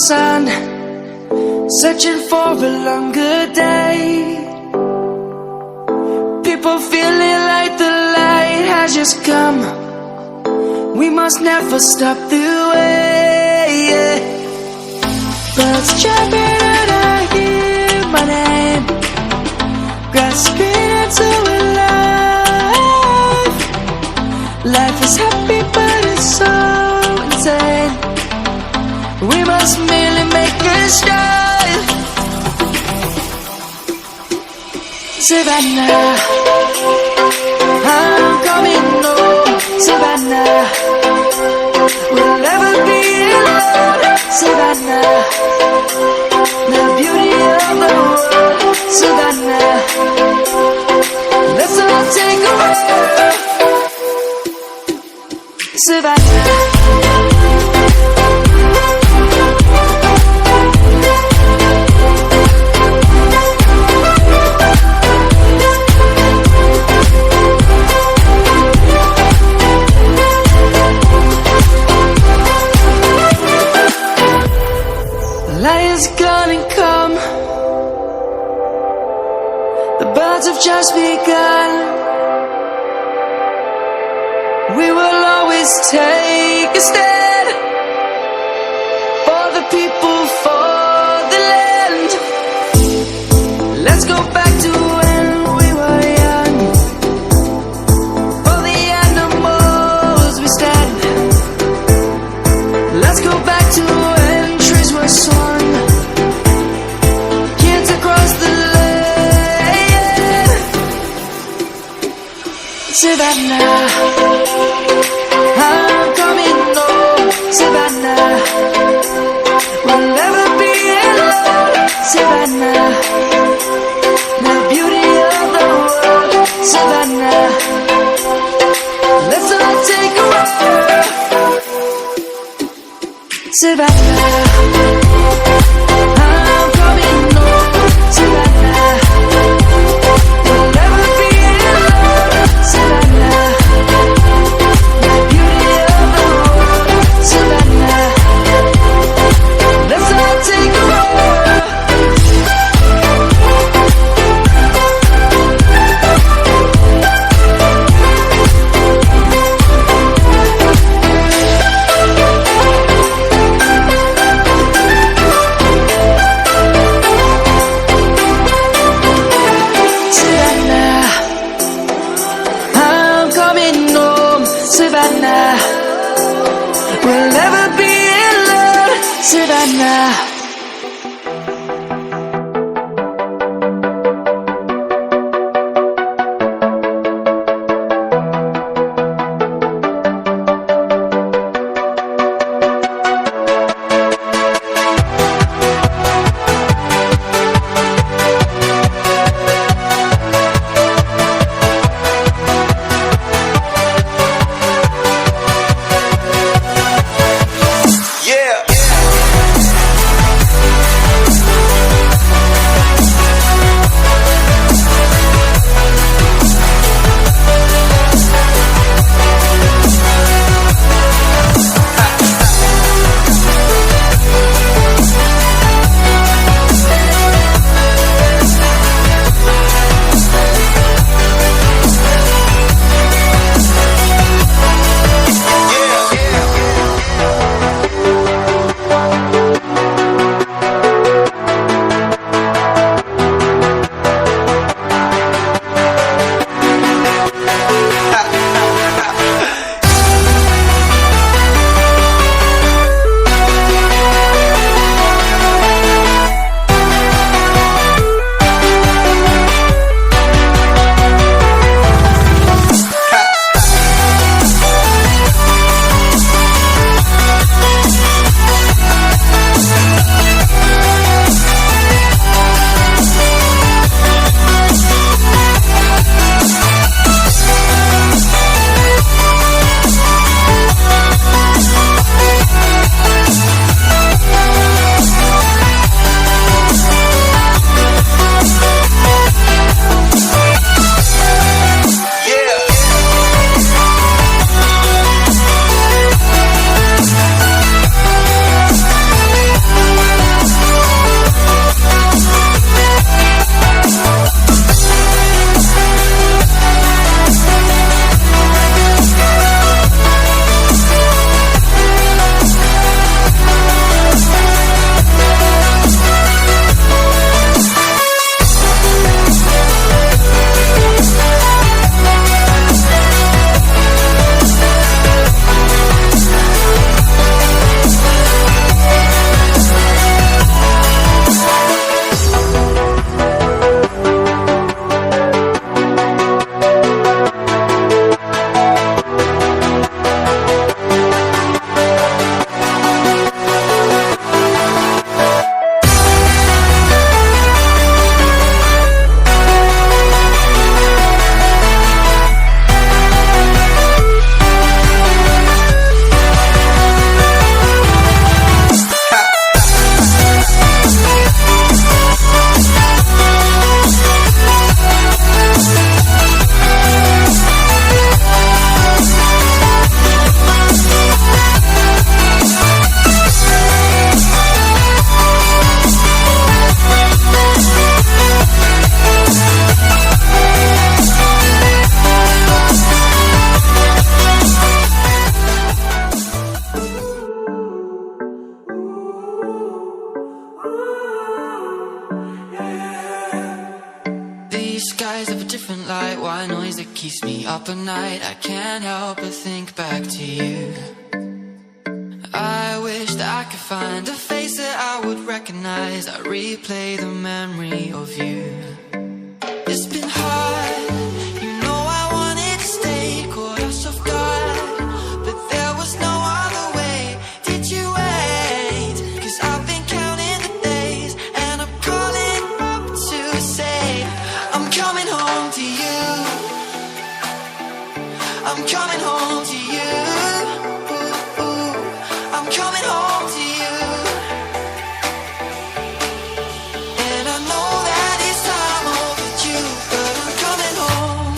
sun, searching for a longer day. People feeling like the light has just come. We must never stop the way, yeah. Birds chirping and I hear my name, grasping into a life. Life is happy but it's so insane. We must merely make a start. Savannah, I'm coming home. Savannah, we'll never be alone. Savannah, the beauty of the world. Savannah, let's all take a ride. Savannah. Lion's gonna come. The birds have just begun. We will always take a stand for the people, for the land. Let's go back to when we were young. For the animals we stand. Let's go back to when trees were swung. Savannah, I'm coming home. Savannah, we'll never be alone. Savannah, the beauty of the world. Savannah, let's all take a ride. Savannah, I'm coming home. Savannah, we'll never be alone. Savannah, the beauty of the world. Savannah, let's all take a ride. these skies have a different light, white noise that keeps me up at night. I can't help but think back to you. I wish that I could find a face that I would recognize. I replay the memory of you. It's been hard, you know I wanted to stay, caught us off guard, but there was no other way. Did you wait? 'Cause I've been counting the days, and I'm calling up to say I'm coming home to you. I'm coming home to you. I'm coming home to you. And I know that it's time overdue, but I'm coming home.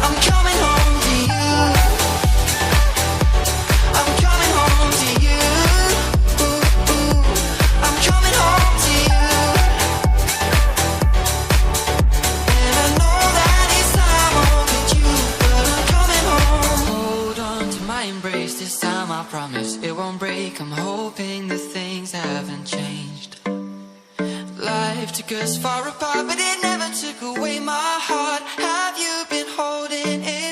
I'm coming home to you. I'm coming home to you. I'm coming home to you. And I know that it's time overdue, but I'm coming home. Hold on to my embrace this time, I promise it won't break. I'm hoping that things haven't changed. Life took us far apart, but it never took away my heart. Have you been holding it